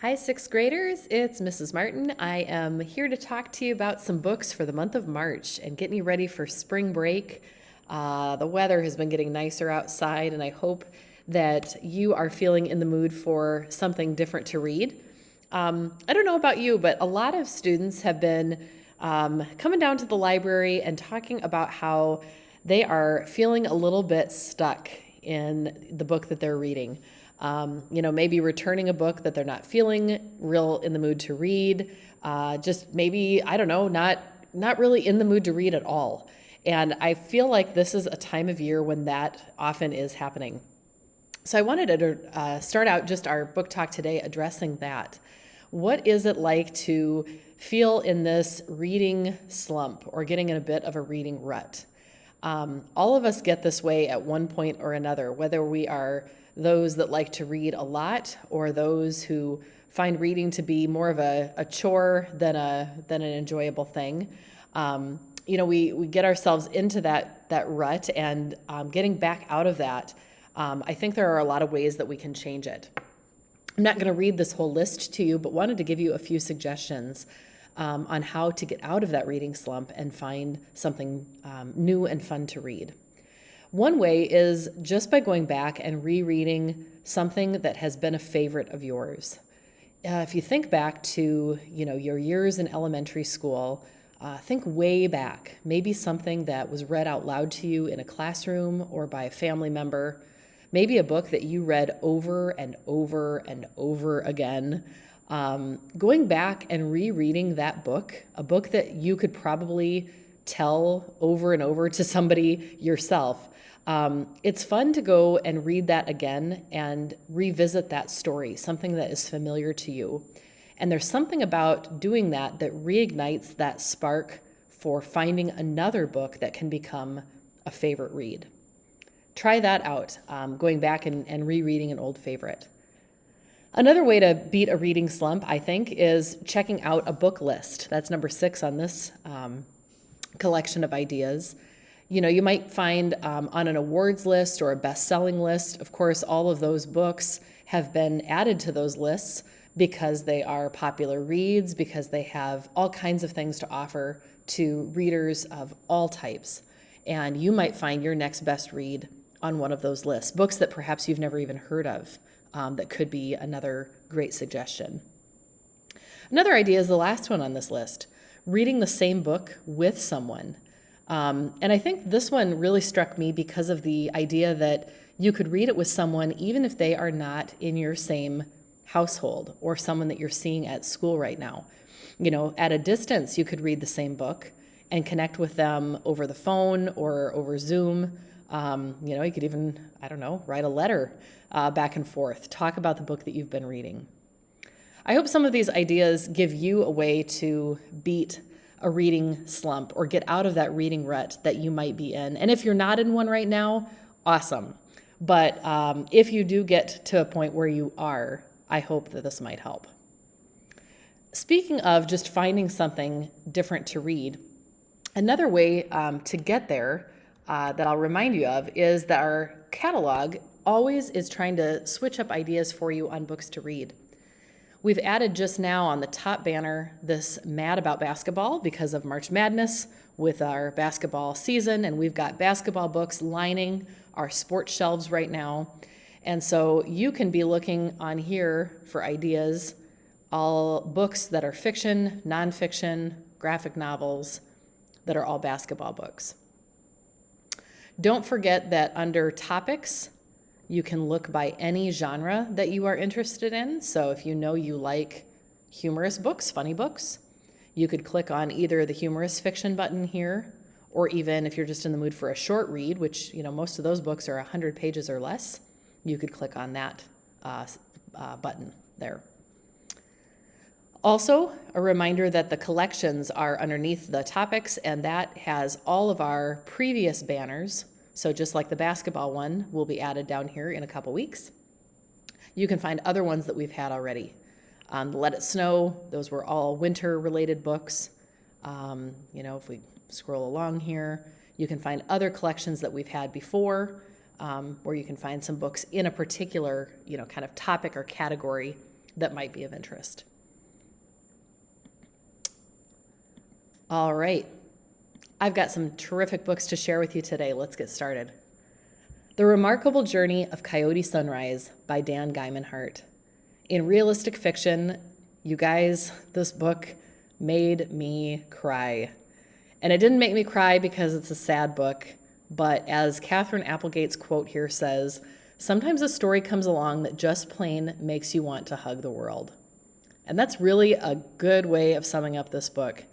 Hi, sixth graders. It's Mrs. Martin. I am here to talk to you about some books for the month of March and getting you ready for spring break. The weather has been getting nicer outside, and I hope that you are feeling in the mood for something different to read. I don't know about you, but a lot of students have been coming down to the library and talking about how they are feeling a little bit stuck in the book that they're reading. Maybe returning a book that they're not feeling real in the mood to read. Just maybe, I don't know, not really in the mood to read at all. And I feel like this is a time of year when that often is happening. So I wanted to start out just our book talk today addressing that. What is it like to feel in this reading slump or getting in a bit of a reading rut? All of us get this way at one point or another, whether we are those that like to read a lot or those who find reading to be more of a chore than an enjoyable thing. We get ourselves into that rut, and getting back out of that, I think there are a lot of ways that we can change it. I'm not going to read this whole list to you, but wanted to give you a few suggestions on how to get out of that reading slump and find something new and fun to read. One way is just by going back and rereading something that has been a favorite of yours. If you think back to, your years in elementary school, think way back, maybe something that was read out loud to you in a classroom or by a family member, maybe a book that you read over and over and over again. Going back and rereading that book, a book that you could probably tell over and over to somebody yourself. It's fun to go and read that again and revisit that story, something that is familiar to you. And there's something about doing that that reignites that spark for finding another book that can become a favorite read. Try that out, going back and rereading an old favorite. Another way to beat a reading slump, I think, is checking out a book list. That's number 6 on this collection of ideas. You might find on an awards list or a best-selling list, of course, all of those books have been added to those lists because they are popular reads, because they have all kinds of things to offer to readers of all types. And you might find your next best read on one of those lists, books that perhaps you've never even heard of, that could be another great suggestion. Another idea is the last one on this list, reading the same book with someone. And I think this one really struck me because of the idea that you could read it with someone even if they are not in your same household or someone that you're seeing at school right now. At a distance, you could read the same book and connect with them over the phone or over Zoom. You could even, write a letter back and forth, talk about the book that you've been reading. I hope some of these ideas give you a way to beat a reading slump or get out of that reading rut that you might be in. And if you're not in one right now, awesome. But if you do get to a point where you are, I hope that this might help. Speaking of just finding something different to read, another way to get there that I'll remind you of is that our catalog always is trying to switch up ideas for you on books to read. We've added just now on the top banner this Mad About Basketball because of March Madness with our basketball season, and we've got basketball books lining our sports shelves right now. And so you can be looking on here for ideas, all books that are fiction, nonfiction, graphic novels that are all basketball books. Don't forget that under topics, you can look by any genre that you are interested in. So if you like humorous books, funny books, you could click on either the humorous fiction button here, or even if you're just in the mood for a short read, which, most of those books are 100 pages or less, you could click on that button there. Also, a reminder that the collections are underneath the topics, and that has all of our previous banners. So just like the basketball one will be added down here in a couple weeks. You can find other ones that we've had already. Let It Snow, those were all winter-related books. If we scroll along here, you can find other collections that we've had before, where you can find some books in a particular, kind of topic or category that might be of interest. All right. I've got some terrific books to share with you today. Let's get started. The Remarkable Journey of Coyote Sunrise by Dan Guyman Hart. In realistic fiction, you guys, this book made me cry. And it didn't make me cry because it's a sad book, but as Catherine Applegate's quote here says, sometimes a story comes along that just plain makes you want to hug the world. And that's really a good way of summing up this book.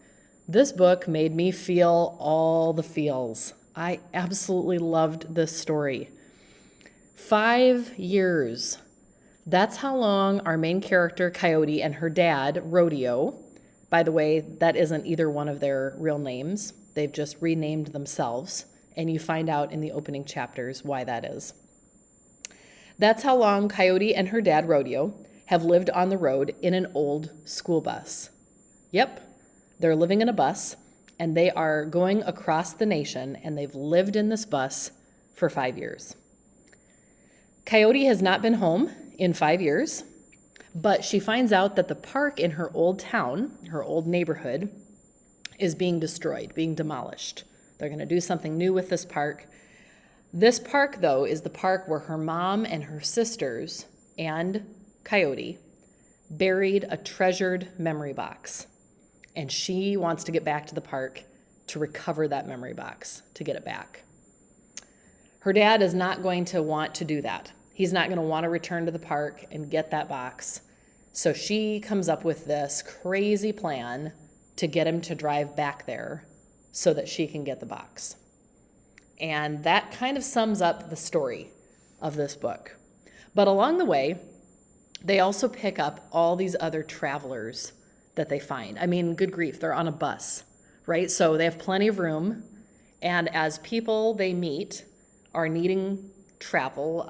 This book made me feel all the feels. I absolutely loved this story. 5 years. That's how long our main character, Coyote, and her dad, Rodeo, by the way, that isn't either one of their real names. They've just renamed themselves, and you find out in the opening chapters why that is. That's how long Coyote and her dad, Rodeo, have lived on the road in an old school bus. Yep, they're living in a bus, and they are going across the nation, and they've lived in this bus for 5 years. Coyote has not been home in 5 years, but she finds out that the park in her old town, her old neighborhood, is being destroyed, being demolished. They're going to do something new with this park. This park, though, is the park where her mom and her sisters and Coyote buried a treasured memory box. And she wants to get back to the park to recover that memory box, to get it back. Her dad is not going to want to do that. He's not going to want to return to the park and get that box. So she comes up with this crazy plan to get him to drive back there so that she can get the box. And that kind of sums up the story of this book. But along the way, they also pick up all these other travelers that they find. I mean, good grief, they're on a bus, right? So they have plenty of room. And as people they meet are needing travel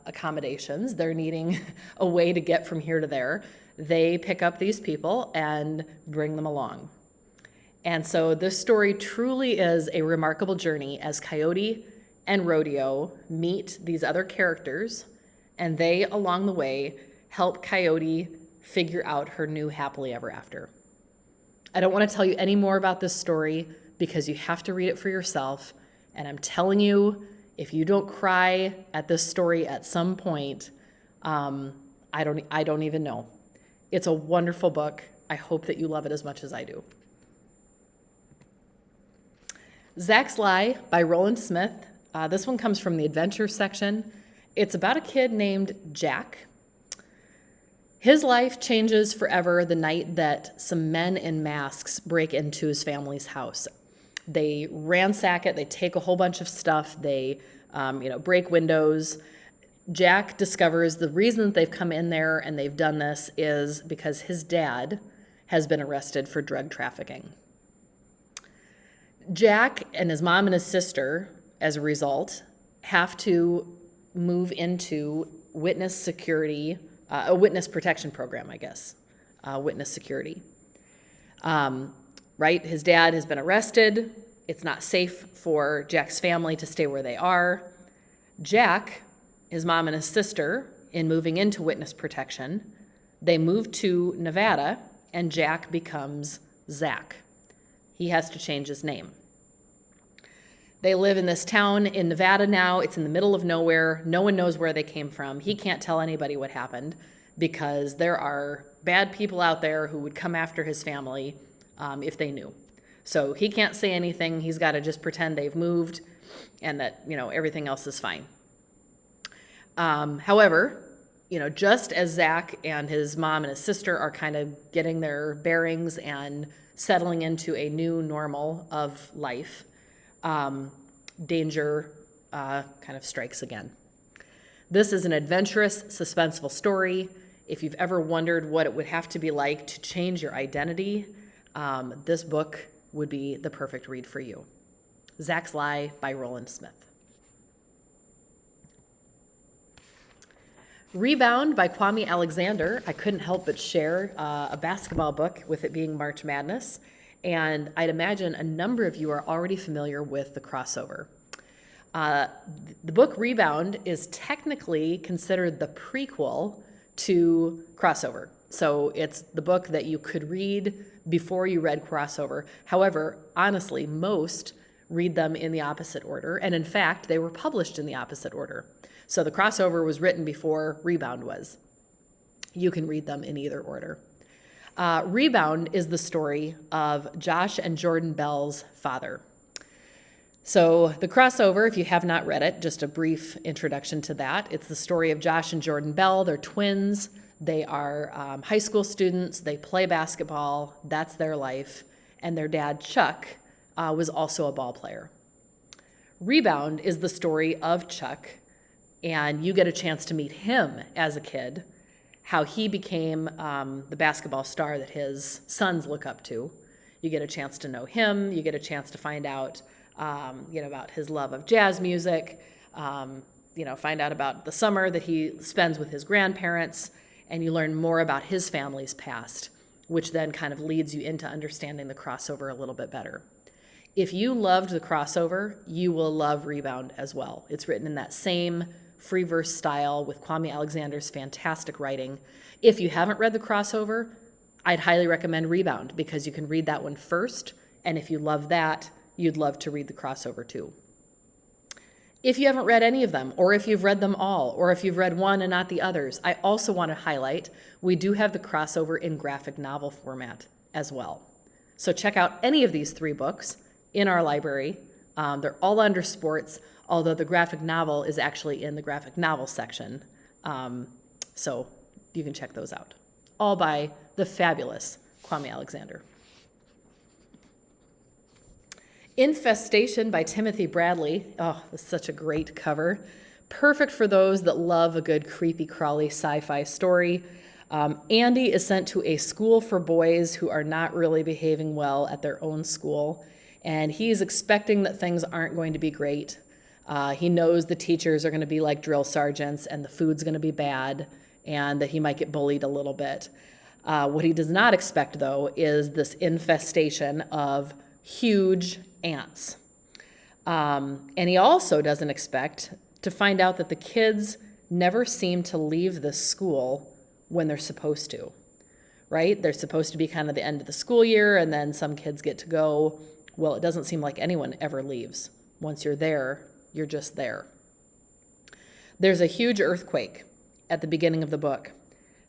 accommodations, they're needing a way to get from here to there, they pick up these people and bring them along. And so this story truly is a remarkable journey as Coyote and Rodeo meet these other characters, and they, along the way, help Coyote figure out her new happily ever after. I don't want to tell you any more about this story because you have to read it for yourself, and I'm telling you, if you don't cry at this story at some point, I don't even know. It's a wonderful book. I hope that you love it as much as I do. Zach's Lie by Roland Smith. This one comes from the adventure section. It's about a kid named Jack. His life changes forever the night that some men in masks break into his family's house. They ransack it. They take a whole bunch of stuff. They, break windows. Jack discovers the reason that they've come in there and they've done this is because his dad has been arrested for drug trafficking. Jack and his mom and his sister, as a result, have to move into witness security, a witness protection program, I guess, witness security. Right? His dad has been arrested. It's not safe for Jack's family to stay where they are. Jack, his mom and his sister, in moving into witness protection, they move to Nevada, and Jack becomes Zach. He has to change his name. They live in this town in Nevada now. It's in the middle of nowhere. No one knows where they came from. He can't tell anybody what happened because there are bad people out there who would come after his family if they knew. So he can't say anything. He's got to just pretend they've moved and that, everything else is fine. However, just as Zach and his mom and his sister are kind of getting their bearings and settling into a new normal of life, danger kind of strikes again. This is an adventurous, suspenseful story. If you've ever wondered what it would have to be like to change your identity, this book would be the perfect read for you. Zach's Lie by Roland Smith. Rebound by Kwame Alexander. I couldn't help but share a basketball book with it being March Madness, and I'd imagine a number of you are already familiar with the crossover. The book Rebound is technically considered the prequel to Crossover. So it's the book that you could read before you read Crossover. However, honestly, most read them in the opposite order. And in fact, they were published in the opposite order. So the Crossover was written before Rebound was. You can read them in either order. Rebound is the story of Josh and Jordan Bell's father. So the Crossover, if you have not read it, just a brief introduction to that. It's the story of Josh and Jordan Bell. They're twins. They are high school students. They play basketball. That's their life. And their dad, Chuck, was also a ball player. Rebound is the story of Chuck, and you get a chance to meet him as a kid, how he became the basketball star that his sons look up to. You get a chance to know him. You get a chance to find out, about his love of jazz music. Find out about the summer that he spends with his grandparents, and you learn more about his family's past, which then kind of leads you into understanding the Crossover a little bit better. If you loved the Crossover, you will love Rebound as well. It's written in that same free verse style with Kwame Alexander's fantastic writing. If you haven't read the Crossover, I'd highly recommend Rebound because you can read that one first, and if you love that, you'd love to read the Crossover too. If you haven't read any of them, or if you've read them all, or if you've read one and not the others, I also want to highlight we do have the Crossover in graphic novel format as well. So check out any of these 3 books in our library. They're all under sports, although the graphic novel is actually in the graphic novel section. So you can check those out. All by the fabulous Kwame Alexander. Infestation by Timothy Bradley. Oh, this is such a great cover. Perfect for those that love a good creepy crawly sci-fi story. Andy is sent to a school for boys who are not really behaving well at their own school, and he's expecting that things aren't going to be great. He knows the teachers are going to be like drill sergeants and the food's going to be bad and that he might get bullied a little bit. What he does not expect, though, is this infestation of huge ants. And he also doesn't expect to find out that the kids never seem to leave the school when they're supposed to, right? They're supposed to be kind of the end of the school year, and then some kids get to go. Well, it doesn't seem like anyone ever leaves. Once you're there, you're just there. There's a huge earthquake at the beginning of the book.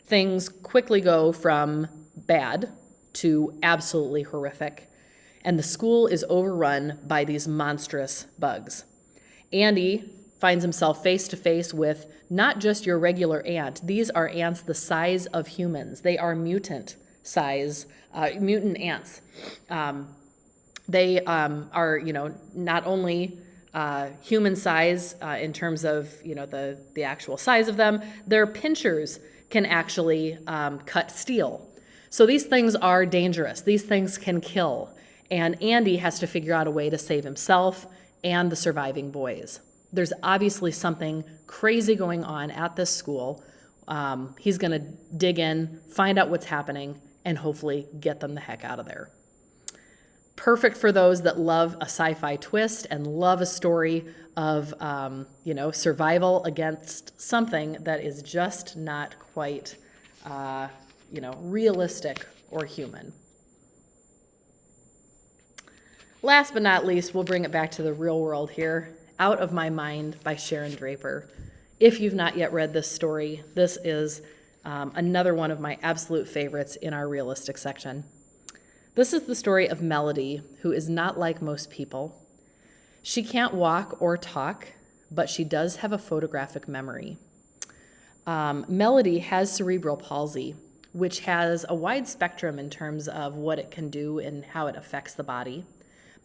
Things quickly go from bad to absolutely horrific, and the school is overrun by these monstrous bugs. Andy finds himself face to face with not just your regular ant. These are ants the size of humans. They are mutant ants. They are, not only human size in terms of, the actual size of them, their pinchers can actually cut steel. So these things are dangerous. These things can kill. And Andy has to figure out a way to save himself and the surviving boys. There's obviously something crazy going on at this school. He's going to dig in, find out what's happening, and hopefully get them the heck out of there. Perfect for those that love a sci-fi twist and love a story of, survival against something that is just not quite, realistic or human. Last but not least, we'll bring it back to the real world here. Out of My Mind by Sharon Draper. If you've not yet read this story, this is another one of my absolute favorites in our realistic section. This is the story of Melody, who is not like most people. She can't walk or talk, but she does have a photographic memory. Melody has cerebral palsy, which has a wide spectrum in terms of what it can do and how it affects the body.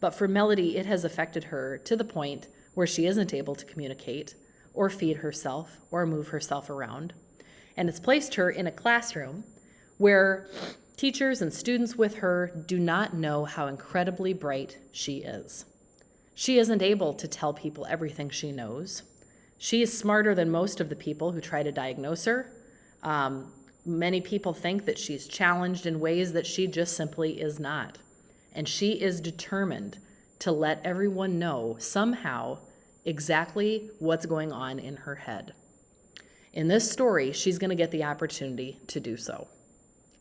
But for Melody, it has affected her to the point where she isn't able to communicate or feed herself or move herself around. And it's placed her in a classroom where teachers and students with her do not know how incredibly bright she is. She isn't able to tell people everything she knows. She is smarter than most of the people who try to diagnose her. Many people think that she's challenged in ways that she just simply is not. And she is determined to let everyone know somehow exactly what's going on in her head. In this story, she's going to get the opportunity to do so.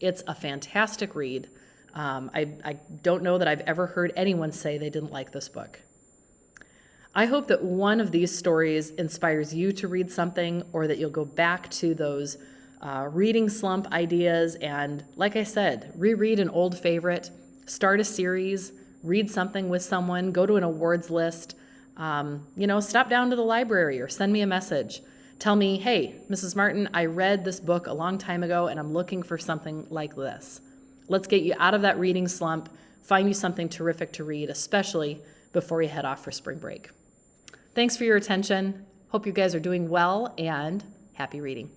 It's a fantastic read. I don't know that I've ever heard anyone say they didn't like this book. I hope that one of these stories inspires you to read something, or that you'll go back to those reading slump ideas and, like I said, reread an old favorite, start a series, read something with someone, go to an awards list, stop down to the library or send me a message. Tell me, hey, Mrs. Martin, I read this book a long time ago and I'm looking for something like this. Let's get you out of that reading slump, find you something terrific to read, especially before you head off for spring break. Thanks for your attention. Hope you guys are doing well, and happy reading.